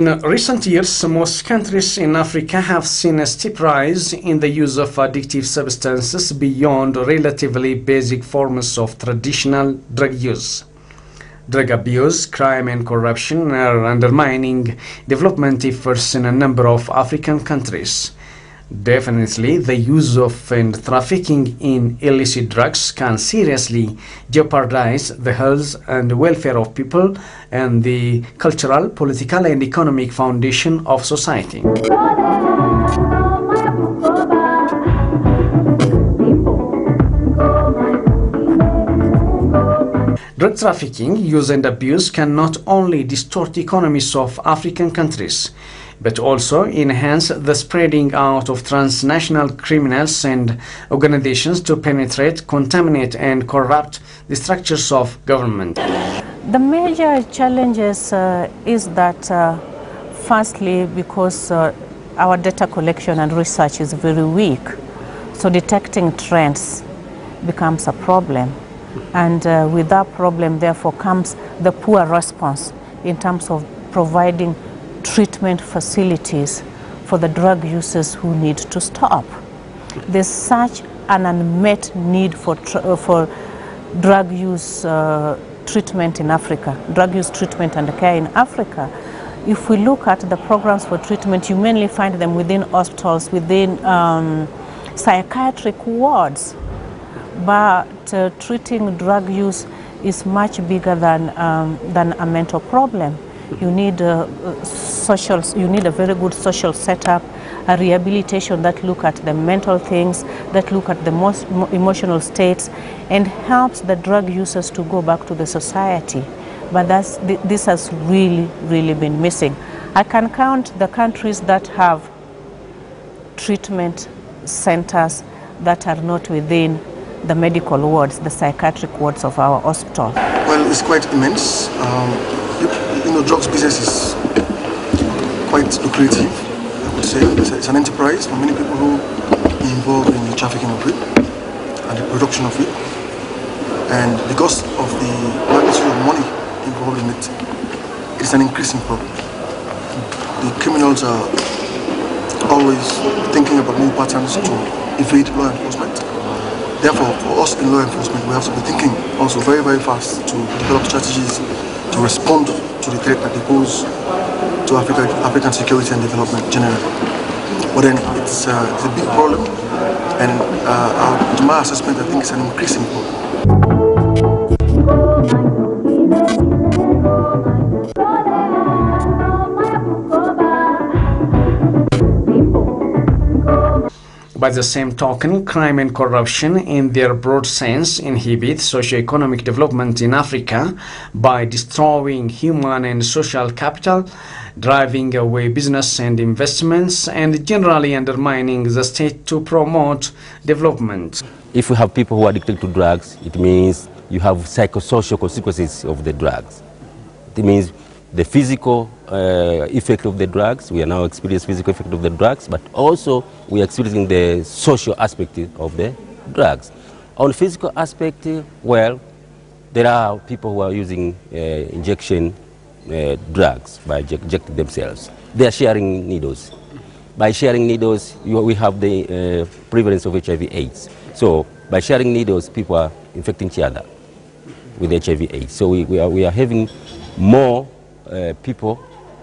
In recent years, most countries in Africa have seen a steep rise in the use of addictive substances beyond relatively basic forms of traditional drug use. Drug abuse, crime and corruption are undermining development efforts in a number of African countries. Definitely, the use of and trafficking in illicit drugs can seriously jeopardize the health and welfare of people and the cultural, political and economic foundation of society. Drug trafficking, use and abuse can not only distort economies of African countries, but also enhance the spreading out of transnational criminals and organizations to penetrate, contaminate and corrupt the structures of government. The major challenges is that firstly because our data collection and research is very weak, so detecting trends becomes a problem, and with that problem therefore comes the poor response in terms of providing treatment facilities for the drug users who need to stop. There's such an unmet need for drug use treatment in Africa, drug use treatment and care in Africa. If we look at the programs for treatment, you mainly find them within hospitals, within psychiatric wards, but treating drug use is much bigger than a mental problem. You need a very good social setup, a rehabilitation that look at the mental things, that look at the most emotional states, and helps the drug users to go back to the society. But this has really been missing. I can count the countries that have treatment centers that are not within the medical wards, the psychiatric wards of our hospital. Well, it's quite immense. Drugs business is quite lucrative, I would say. It's an enterprise for many people who are involved in the trafficking of it and the production of it. And because of the magnitude of money involved in it, it's an increasing problem. The criminals are always thinking about new patterns to evade law enforcement. Therefore, for us in law enforcement, we have to be thinking also very fast to develop strategies to respond to the threat that they pose to African security and development generally. But then it's a big problem, and to my assessment, I think it's an increasing problem. By the same token, crime and corruption in their broad sense inhibit socio-economic development in Africa by destroying human and social capital, driving away business and investments, and generally undermining the state to promote development. If we have people who are addicted to drugs, it means you have psychosocial consequences of the drugs. It means the physical effect of the drugs. We are now experiencing physical effect of the drugs, but also we are experiencing the social aspect of the drugs. On the physical aspect, well, there are people who are using injection drugs by injecting themselves. They are sharing needles. By sharing needles, we have the prevalence of HIV/AIDS. So by sharing needles, people are infecting each other with HIV/AIDS. So we are having more people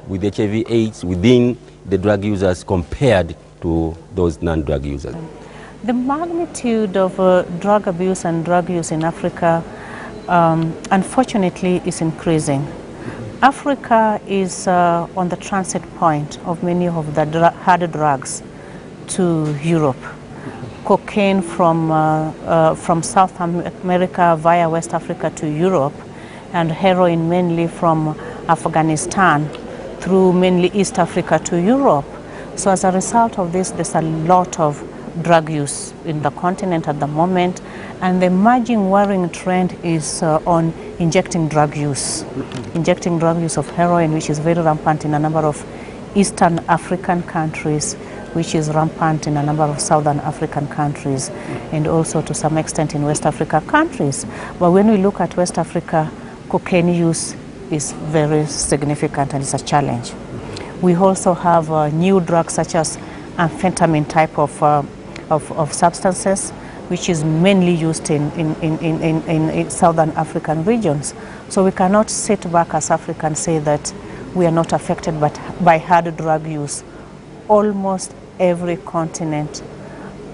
with HIV/AIDS within the drug users compared to those non-drug users. The magnitude of drug abuse and drug use in Africa, unfortunately, is increasing. Africa is on the transit point of many of the hard drugs to Europe. Cocaine from South America via West Africa to Europe, and heroin mainly from Afghanistan through mainly East Africa to Europe. So as a result of this, there's a lot of drug use in the continent at the moment, and the emerging worrying trend is on injecting drug use. Injecting drug use of heroin, which is very rampant in a number of Eastern African countries, which is rampant in a number of Southern African countries, and also to some extent in West Africa countries. But when we look at West Africa, cocaine use is very significant and it's a challenge. We also have new drugs such as amphetamine type of substances, which is mainly used in southern African regions. So we cannot sit back as Africa and say that we are not affected by hard drug use. Almost every continent,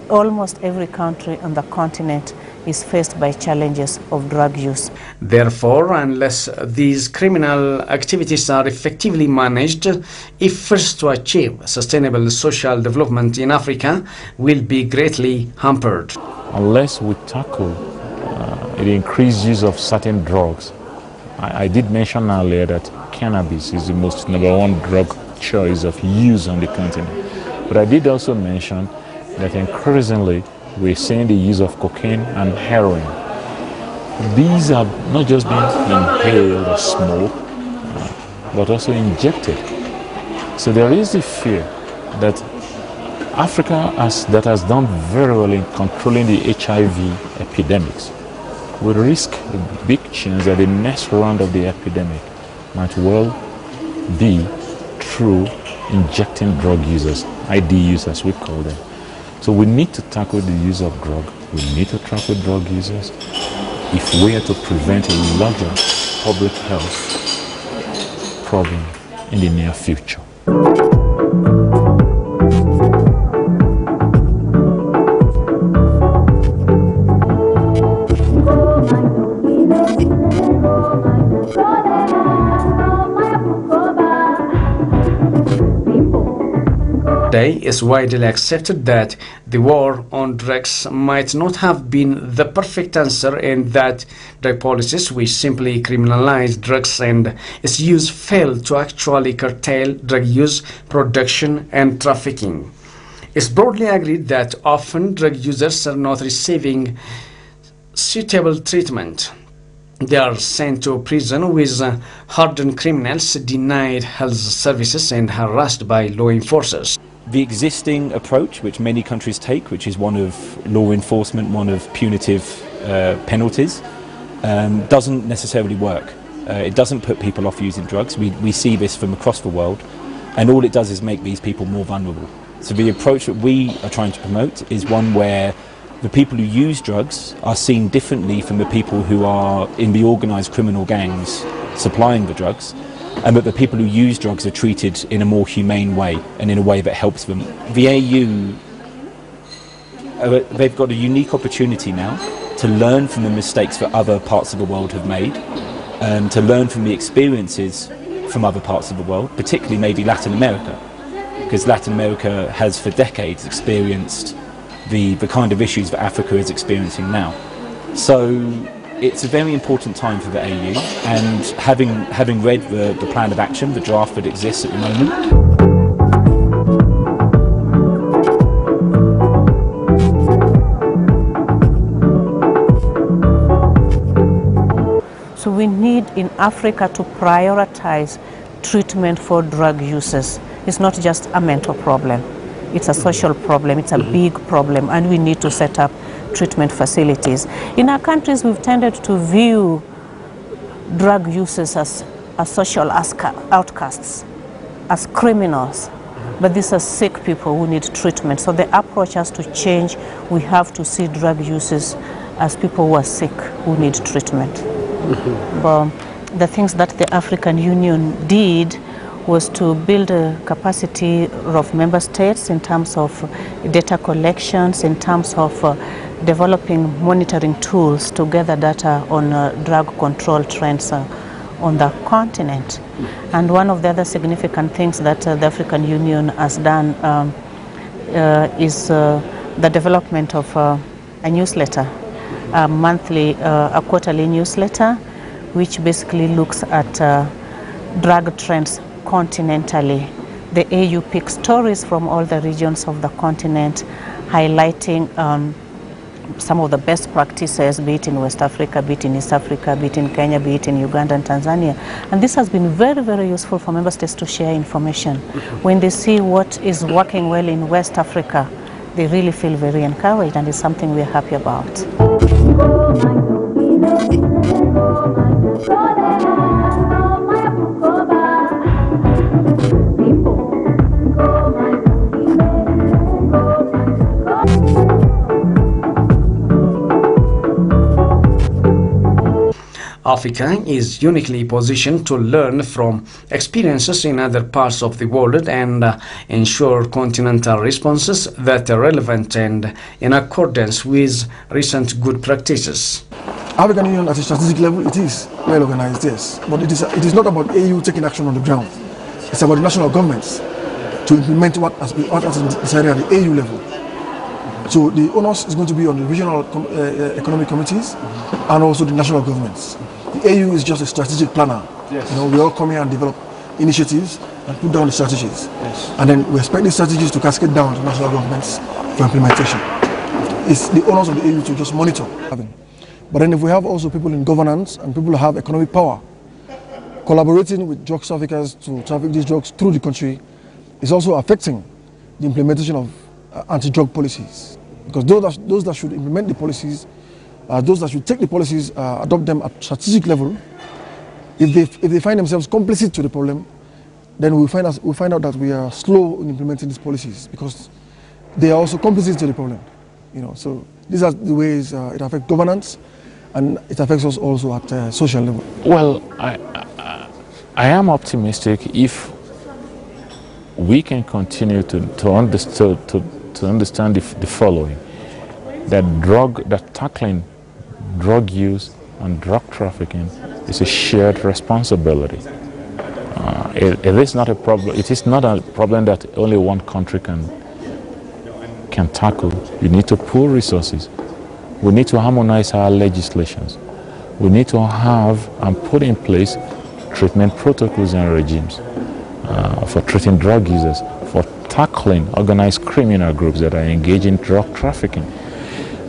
almost every country on the continent is faced by challenges of drug use. Therefore, unless these criminal activities are effectively managed, efforts to achieve sustainable social development in Africa will be greatly hampered. Unless we tackle the increased use of certain drugs, I did mention earlier that cannabis is the most #1 drug choice of use on the continent. But I did also mention that increasingly we're seeing the use of cocaine and heroin. These are not just being inhaled or smoked, but also injected. So there is the fear that Africa that has done very well in controlling the HIV epidemics will risk a big chance that the next round of the epidemic might well be through injecting drug users, IDUs as we call them. So we need to tackle the use of drug. We need to tackle drug users if we are to prevent a larger public health problem in the near future. Today, it's widely accepted that the war on drugs might not have been the perfect answer, and that drug policies which simply criminalize drugs and its use fail to actually curtail drug use, production and trafficking. It's broadly agreed that often drug users are not receiving suitable treatment. They are sent to prison with hardened criminals, denied health services and harassed by law enforcers. The existing approach, which many countries take, which is one of law enforcement, one of punitive penalties, doesn't necessarily work. It doesn't put people off using drugs. We see this from across the world, and all it does is make these people more vulnerable. So the approach that we are trying to promote is one where the people who use drugs are seen differently from the people who are in the organised criminal gangs supplying the drugs, and that the people who use drugs are treated in a more humane way and in a way that helps them. The AU, they've got a unique opportunity now to learn from the mistakes that other parts of the world have made, to learn from the experiences from other parts of the world, particularly maybe Latin America, because Latin America has for decades experienced the kind of issues that Africa is experiencing now. So it's a very important time for the AU, and having read the plan of action, the draft that exists at the moment. So we need in Africa to prioritize treatment for drug users. It's not just a mental problem. It's a social problem, it's a big problem, and we need to set up treatment facilities. In our countries, we've tended to view drug users as social outcasts, as criminals, but these are sick people who need treatment. So the approach has to change. We have to see drug users as people who are sick, who need treatment. But the things that the African Union did was to build a capacity of member states in terms of data collections, in terms of developing monitoring tools to gather data on drug control trends on the continent. And one of the other significant things that the African Union has done is the development of a newsletter, a quarterly newsletter, which basically looks at drug trends continentally. The AU picks stories from all the regions of the continent, highlighting some of the best practices, be it in West Africa, be it in East Africa, be it in Kenya, be it in Uganda and Tanzania. And this has been very, very useful for member states to share information. When they see what is working well in West Africa, they really feel very encouraged, and it's something we're happy about. People. Africa is uniquely positioned to learn from experiences in other parts of the world and ensure continental responses that are relevant and in accordance with recent good practices. African Union at a strategic level, it is well organized, yes, but it is not about AU taking action on the ground. It's about the national governments to implement what has been decided at the AU level. So the onus is going to be on the regional economic committees and also the national governments. The AU is just a strategic planner. Yes. You know, we all come here and develop initiatives and put down the strategies. Yes. And then we expect these strategies to cascade down to national governments for implementation. It's the onus of the AU to just monitor. But then if we have also people in governance and people who have economic power, collaborating with drug traffickers to traffic these drugs through the country is also affecting the implementation of anti-drug policies. Because those that should implement the policies, those that should take the policies, adopt them at strategic level, if they find themselves complicit to the problem, then we'll find out that we are slow in implementing these policies because they are also complicit to the problem. You know, so these are the ways it affects governance, and it affects us also at social level. Well, I am optimistic if we can continue to understand the following: that tackling drug use and drug trafficking is a shared responsibility. It is not a problem. It is not a problem that only one country can tackle. You need to pool resources. We need to harmonize our legislations. We need to have and put in place treatment protocols and regimes for treating drug users, for tackling organized criminal groups that are engaged in drug trafficking,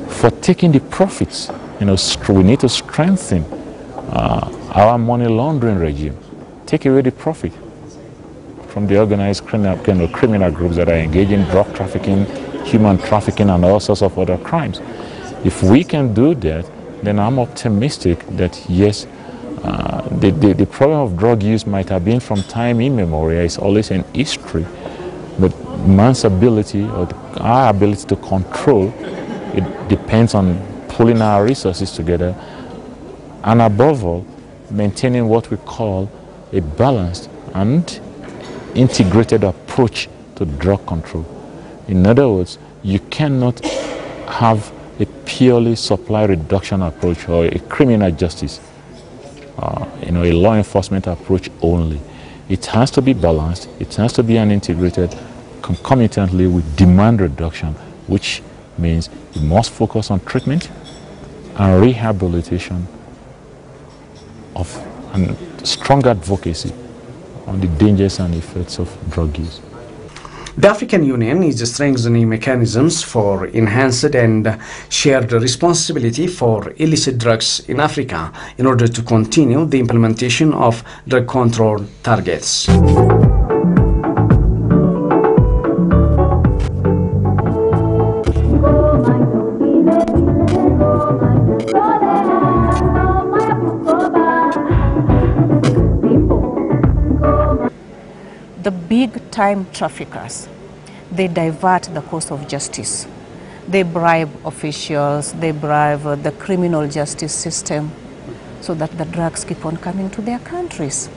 for taking the profits. You know, we need to strengthen our money laundering regime, take away the profit from the organized criminal groups that are engaged in drug trafficking, human trafficking, and all sorts of other crimes. If we can do that, then I'm optimistic that yes, the problem of drug use might have been from time immemorial. It's always in history, but man's ability or our ability to control it depends on pulling our resources together, and above all, maintaining what we call a balanced and integrated approach to drug control. In other words, you cannot have a purely supply reduction approach or a criminal justice, a law enforcement approach only. It has to be balanced. It has to be an integrated concomitantly with demand reduction, which means you must focus on treatment and rehabilitation and strong advocacy on the dangers and effects of drug use. The African Union is strengthening mechanisms for enhanced and shared responsibility for illicit drugs in Africa in order to continue the implementation of drug control targets. The big-time traffickers, they divert the course of justice. They bribe officials, they bribe the criminal justice system so that the drugs keep on coming to their countries.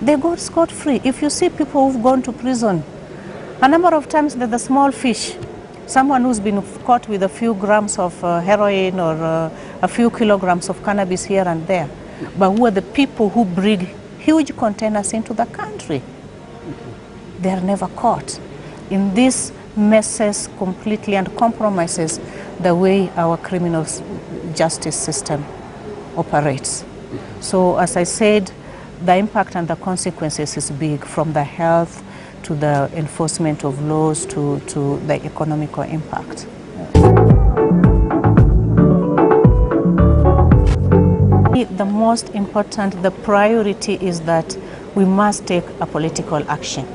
They go scot-free. If you see people who've gone to prison, a number of times they're the small fish. Someone who's been caught with a few grams of heroin or a few kilograms of cannabis here and there. But who are the people who bring huge containers into the country? They are never caught. In this messes completely and compromises the way our criminal justice system operates. So as I said, the impact and the consequences is big, from the health to the enforcement of laws to the economical impact. The most important, the priority is that we must take a political action.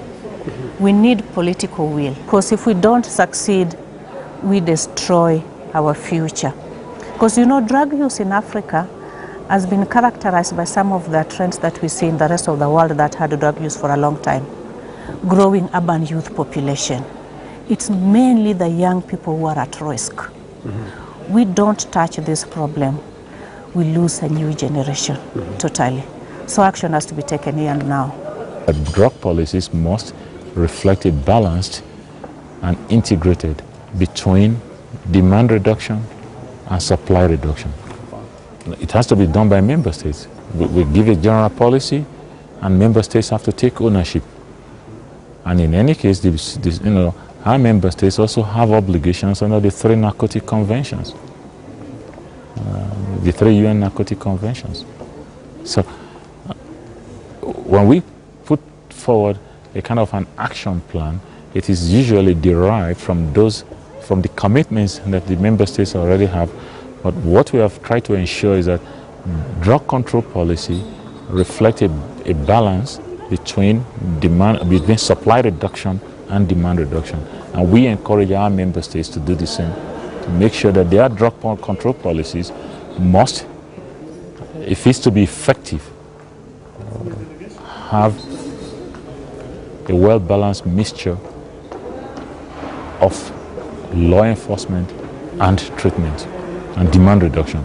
We need political will, because if we don't succeed, we destroy our future. Because you know, drug use in Africa has been characterized by some of the trends that we see in the rest of the world that had drug use for a long time. Growing urban youth population. It's mainly the young people who are at risk. We don't touch this problem. we lose a new generation totally. So action has to be taken here and now. Drug policies must reflect a balanced and integrated between demand reduction and supply reduction. It has to be done by member states. We give a general policy and member states have to take ownership. And in any case, our member states also have obligations under the 3 narcotic conventions, the 3 UN narcotic conventions. So when we put forward a kind of an action plan, it is usually derived from the commitments that the member states already have. But what we have tried to ensure is that drug control policy reflects a balance between supply reduction and demand reduction. And we encourage our member states to do the same, to make sure that their drug control policies must, if it's to be effective, have a well-balanced mixture of law enforcement and treatment and demand reduction.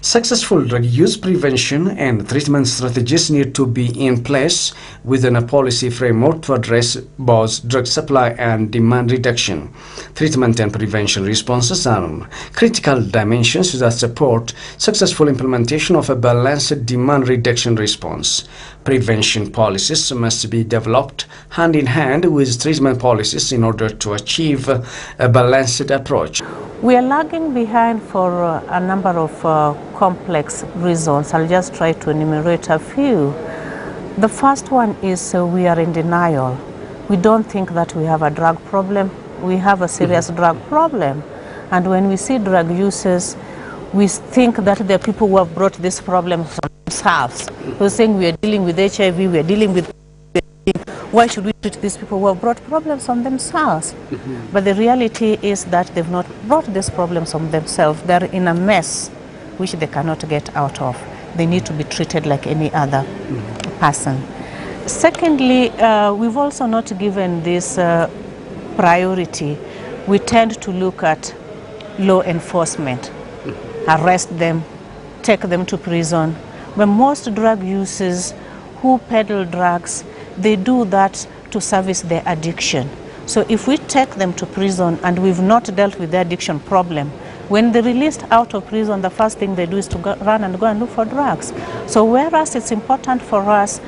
Successful drug use prevention and treatment strategies need to be in place within a policy framework to address both drug supply and demand reduction. Treatment and prevention responses are critical dimensions that support successful implementation of a balanced demand reduction response. Prevention policies must be developed hand in hand with treatment policies in order to achieve a balanced approach. We are lagging behind for a number of complex reasons. I'll just try to enumerate a few. The first one is we are in denial. We don't think that we have a drug problem. We have a serious drug problem. And when we see drug users, we think that there are people who have brought this problem themselves. We're saying we are dealing with HIV, we are dealing with... Why should we treat these people who have brought problems on themselves? But the reality is that they've not brought these problems on themselves. They're in a mess which they cannot get out of. They need to be treated like any other person. Secondly, we've also not given this priority. We tend to look at law enforcement, arrest them, take them to prison. But most drug users who peddle drugs, they do that to service their addiction. So if we take them to prison and we've not dealt with their addiction problem, when they're released out of prison, the first thing they do is to run and go and look for drugs. So whereas it's important for us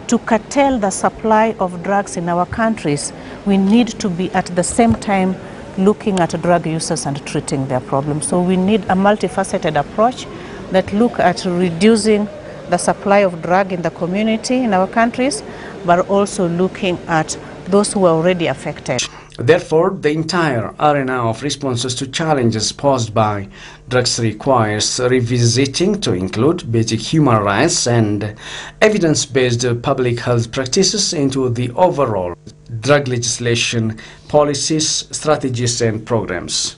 to curtail the supply of drugs in our countries, we need to be at the same time looking at drug users and treating their problems. So we need a multifaceted approach that look at reducing the supply of drug in the community in our countries, but also looking at those who are already affected. Therefore, the entire arena of responses to challenges posed by drugs requires revisiting to include basic human rights and evidence-based public health practices into the overall drug legislation, policies, strategies, and programs.